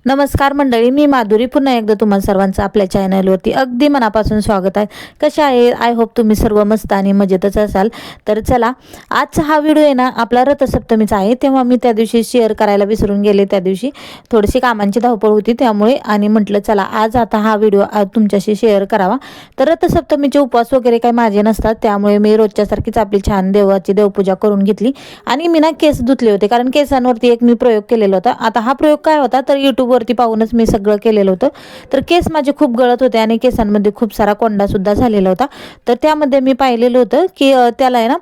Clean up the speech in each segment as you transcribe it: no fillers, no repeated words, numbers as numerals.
नमस्कार मंडळी, मी माधुरी पुन्हा एकदा तुम्हा सर्वांचं आपल्या चॅनलवरती अगदी मनापासून स्वागत आहे. कशा आहे? आय होप तुम्ही सर्व मस्त आणि मजेतच असाल. तर चला, आजचा हा व्हिडिओ आहे ना आपला रथसप्तमीचा आहे. तेव्हा मी त्या दिवशी शेअर करायला विसरून गेले. त्या दिवशी थोडीशी कामांची धावपळ होती त्यामुळे, आणि म्हटलं चला आज आता हा व्हिडिओ तुमच्याशी शेअर करावा. तर रथसप्तमीचे उपवास वगैरे काही माझे नसतात, त्यामुळे मी रोजच्यासारखीच आपली छान देवाची देवपूजा करून घेतली. आणि मी ना केस धुतले होते, कारण केसांवरती एक मी प्रयोग केलेला होता. आता हा प्रयोग काय होता तर वरती पाहूनच मी सगळं केलेलं होतं. तर केस माझे खूप गळत होते आणि केसांमध्ये खूप सारा कोंडा सुद्धा झालेला होता. तर त्यामध्ये मी पाहिलेलं होतं की त्याला आहे ना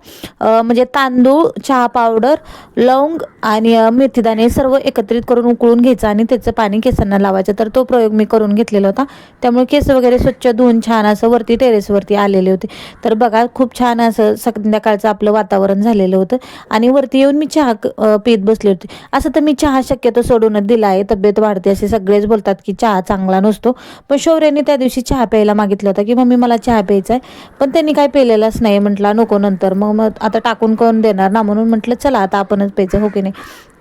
म्हणजे तांदूळ, चहा पावडर, लवंग आणि मेथीदाणे सर्व एकत्रित करून उकळून घ्यायचं आणि त्याचं पाणी केसांना लावायचं. तर तो प्रयोग मी करून घेतलेला होता. त्यामुळे केस वगैरे स्वच्छ धुवून छान असं वरती टेरेसवरती आलेले होते. तर बघा, खूप छान असं संध्याकाळचं आपलं वातावरण झालेलं होतं आणि वरती येऊन मी चहा पीत बसले होते. असं तर मी चहा शक्यतो सोडूनच दिला आहे, तब्येत वाढते असे सगळेच बोलतात की चहा चांगला नसतो. पण शौर्याने त्या दिवशी चहा प्यायला मागितलं होतं की मम्मी मला चहा प्यायचा आहे, पण त्यांनी काय पेलेलाच नाही. म्हटलं नको नंतर, मग आता टाकून कोण देणार ना, म्हणून म्हटलं चला आता आपणच प्यायचं, हो की नाही.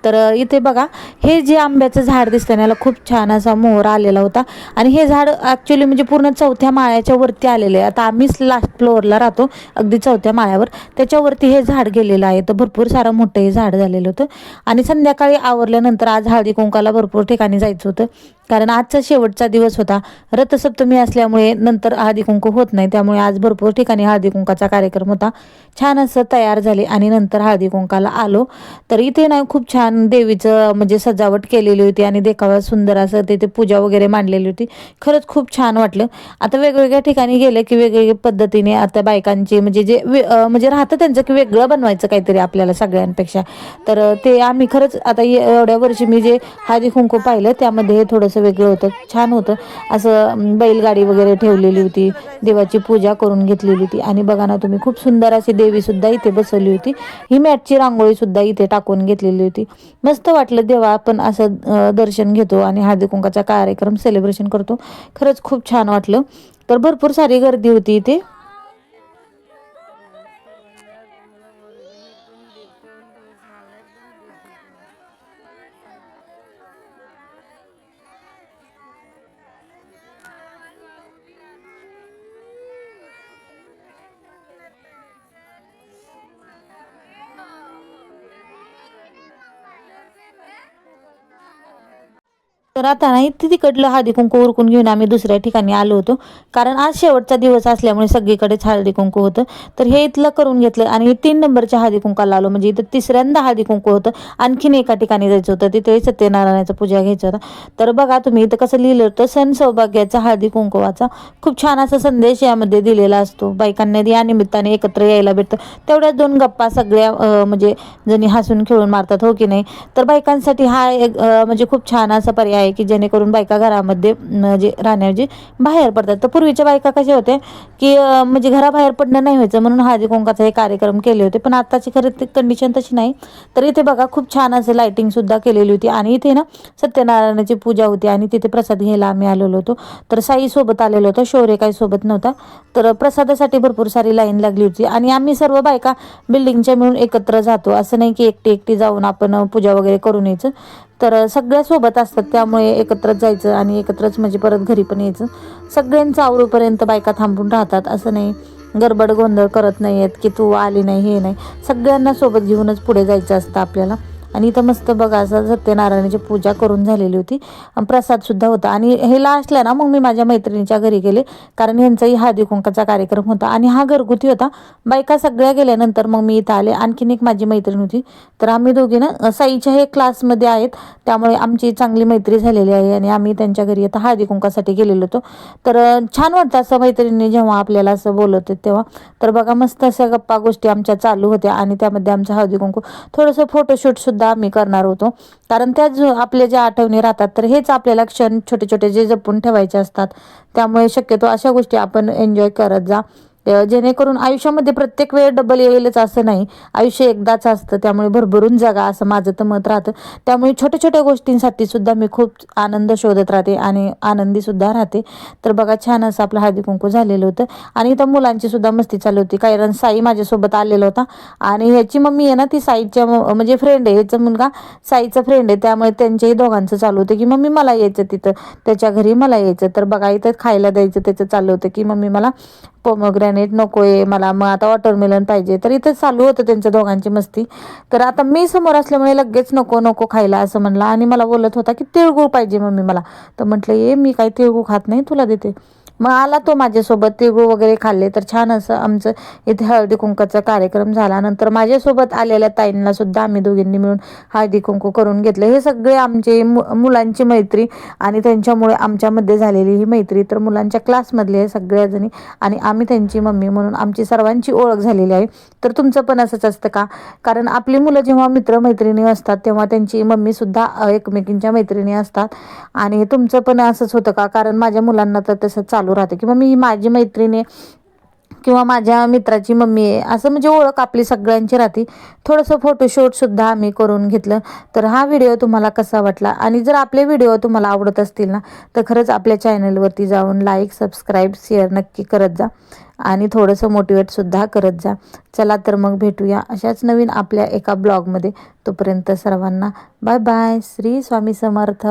तर इथे बघा, हे जे आंब्याचं झाड दिसतं ना, याला खूप छान असा मोहर आलेला होता. आणि हे झाड ॲक्च्युली म्हणजे पूर्ण 4थ्या माळ्याच्या वरती आलेलं आहे. आता आम्हीच लास्ट फ्लोअरला राहतो, अगदी 4थ्या माळ्यावर. त्याच्यावरती हे झाड गेलेलं आहे. तर भरपूर सारं मोठं हे झाड झालेलं होतं. आणि संध्याकाळी आवरल्यानंतर आज हळदी कुंकाला भरपूर ठिकाणी जायचं होतं, कारण आजचा शेवटचा दिवस होता. रथसप्तमी असल्यामुळे नंतर हळदी कुंकू होत नाही, त्यामुळे आज भरपूर ठिकाणी हळदी कुंकाचा कार्यक्रम होता. छान असं तयार झाले आणि नंतर हळदी कुंकाला आलो. तर इथे ना खूप छान देवीचं म्हणजे सजावट केलेली होती आणि देखावा सुंदर असं तिथे पूजा वगैरे मांडलेली होती. खरंच खूप छान वाटलं. आता वेगवेगळ्या ठिकाणी गेले की वेगवेगळ्या पद्धतीने आता बायकांचे म्हणजे जे म्हणजे राहतं त्यांचं की वेगळं बनवायचं काहीतरी आपल्याला सगळ्यांपेक्षा. तर ते आम्ही खरंच आता एवढ्या वर्षी मी जे हळदी कुंकू पाहिलं त्यामध्ये हे थोडंसं वेगळं होतं, छान होतं. असं बैलगाडी वगैरे ठेवलेली होती, देवाची पूजा करून घेतलेली होती. आणि बघा ना तुम्ही, खूप सुंदर अशी देवी सुद्धा इथे बसवली होती. ही मॅटची रांगोळी सुद्धा इथे टाकून घेतलेली होती. मस्त वाटलं, देवा आपण असं दर्शन घेतो आणि हळदी कुंकाचा कार्यक्रम सेलिब्रेशन करतो. खरंच खूप छान वाटलं. तर भरपूर सारी गर्दी होती इथे. तर आता नाही तिकडलं हळदी कुंकू उरकून घेऊन आम्ही दुसऱ्या ठिकाणी आलो होतो, कारण आज शेवटचा दिवस असल्यामुळे सगळीकडेच हळदी कुंकू होतं. तर हे इथलं करून घेतलं आणि 3 नंबरच्या हळदी कुंकाला आलो, म्हणजे इथं तिसऱ्यांदा हळदी कुंकू होतं. आणखीन एका ठिकाणी जायचं होतं, तिथे सत्यनारायणाचा पूजा घ्यायचा होता. तर बघा तुम्ही इथं कसं लिहिलं होतं, सण सौभाग्याचा हळदी कुंकवाचा. खूप छान असा संदेश यामध्ये दिलेला असतो. बायकांना या निमित्ताने एकत्र यायला भेटतं. तेवढ्याच 2 गप्पा सगळ्या म्हणजे जणी हसून खेळून मारतात, हो की नाही. तर बायकांसाठी हा एक म्हणजे खूप छान असा पर्याय आहे की जेणेकरून बायका घरामध्ये म्हणजे राहण्याऐवजी बाहेर पडतात. तर पूर्वीच्या बायका कशा होत्या की म्हणजे घराबाहेर पडणं नाही व्हायचं म्हणून हळदी कुंकाचा हे कार्यक्रम केले होते. पण आताची खरं कंडिशन तशी नाही. तर इथे बघा, खूप छान असं लाइटिंग सुद्धा केलेली होती. आणि इथे ना सत्यनारायणाची पूजा होती आणि तिथे प्रसाद घ्यायला आम्ही आलेलो होतो. तर साई सोबत आलेलो होतो, शौर्य काही सोबत नव्हता. तर प्रसादासाठी भरपूर सारी लाईन लागली होती आणि आम्ही सर्व बायका बिल्डिंगच्या मिळून एकत्र जातो, असं नाही की एकटी एकटी जाऊन आपण पूजा वगैरे करून यायचं. तर सगळ्या सोबत असतात, त्यामुळे एकत्रच जायचं आणि एकत्रच म्हणजे परत घरी पण यायचं. सगळ्यांचं आवरूपर्यंत बायका थांबून राहतात, असं नाही गडबड गोंधळ करत नाही आहेत की तू आली नाही हे नाही. सगळ्यांना सोबत घेऊनच पुढे जायचं असतं आपल्याला. आणि इथं मस्त बघा असं सत्यनारायणाची पूजा करून झालेली होती. प्रसादसुद्धा होता. आणि हे लास्टला ना मग मी माझ्या मैत्रिणीच्या घरी गेले, कारण यांचाही हळदी कुंकाचा कार्यक्रम होता आणि हा घरगुती होता. बायका सगळ्या गेल्यानंतर मग मी इथं आले. आणखीन एक माझी मैत्रीण होती. तर आम्ही दोघी ना साईच्या हे क्लासमध्ये आहेत, त्यामुळे आमची चांगली मैत्री झालेली आहे आणि आम्ही त्यांच्या घरी आता हळदी कुंकासाठी गेलेलो होतो. तर छान वाटतं असं मैत्रिणी जेव्हा आपल्याला असं बोलवते तेव्हा. तर बघा, मस्त अशा गप्पा गोष्टी आमच्या चालू होत्या आणि त्यामध्ये आमचं हळदी कुंकू, थोडंसं फोटोशूटसुद्धा आम्ही करणार होतो, कारण त्याच आपल्या ज्या आठवणी राहतात तर हेच आपल्याला क्षण छोटे छोटे जे जपून ठेवायचे असतात. त्यामुळे शक्यतो अशा गोष्टी आपण एन्जॉय करत जा. जेणेकरून आयुष्यामध्ये प्रत्येक वेळ डबल येईलच असं नाही, आयुष्य एकदाच असतं, त्यामुळे भरभरून जगा असं माझं तर मत राहतं. त्यामुळे छोट्या छोट्या गोष्टींसाठी सुद्धा मी खूप आनंद शोधत राहते आणि आनंदी सुद्धा राहते. तर बघा छान असं आपलं हळदी कुंकू झालेलं होतं आणि इथं मुलांची सुद्धा मस्ती चालू होती. कारण साई माझ्यासोबत आलेला होता आणि ह्याची मम्मी आहे ना ती साईच्या म्हणजे फ्रेंड आहे, ह्याचा मुलगा साईचा फ्रेंड आहे, त्यामुळे त्यांच्याही दोघांचं चालू होतं की मम्मी मला यायचं तिथं, त्याच्या घरी मला यायचं. तर बघा इथं खायला द्यायचं त्याचं चालू होतं की मम्मी मला पोमोग्रॅनेट नको आहे मला, मग आता वॉटरमेलन पाहिजे. तर इथं चालू होतं त्यांच्या दोघांची मस्ती. तर आता मी समोर असल्यामुळे लगेच नको नको खायला असं म्हणला आणि मला बोलत होता की तिळगुळ पाहिजे मम्मी मला. तर म्हटलं ये मी काही तिळगुळ खात नाही, तुला देते. मग आला तो माझ्यासोबत, तिळगुळ वगैरे खाल्ले. तर छान असं आमचं इथे हळदी कुंकाचा कार्यक्रम झाला. नंतर माझ्यासोबत आलेल्या ताईंना सुद्धा आम्ही दोघींनी मिळून हळदी कुंकू करून घेतलं. हे सगळे आमचे मुलांची मैत्री आणि त्यांच्यामुळे आमच्यामध्ये झालेली ही मैत्री. तर मुलांच्या क्लासमधले आहे सगळ्याजणी आणि आम्ही त्यांची मम्मी म्हणून आमची सर्वांची ओळख झालेली आहे. तर तुमचं पण असंच असतं का? कारण आपली मुलं जेव्हा मित्रमैत्रिणी असतात तेव्हा त्यांची मम्मीसुद्धा एकमेकींच्या मैत्रिणी असतात. आणि तुमचं पण असंच होतं का? कारण माझ्या मुलांना तर तसं चालू राहतं की मम्मी ही माझी मैत्रिणी आहे किंवा माझ्या मित्राची मम्मी आहे, असं म्हणजे ओळख आपली सगळ्यांची राहते. थोडंसं फोटोशूटसुद्धा आम्ही करून घेतलं. तर हा व्हिडिओ तुम्हाला कसा वाटला आणि जर आपले व्हिडिओ तुम्हाला आवडत असतील ना तर खरंच आपल्या चॅनलवरती जाऊन लाईक सबस्क्राईब शेअर नक्की करत जा आणि थोडंसं मोटिवेटसुद्धा करत जा. चला तर मग भेटूया अशाच नवीन आपल्या एका ब्लॉगमध्ये. तोपर्यंत सर्वांना बाय बाय. श्री स्वामी समर्थ.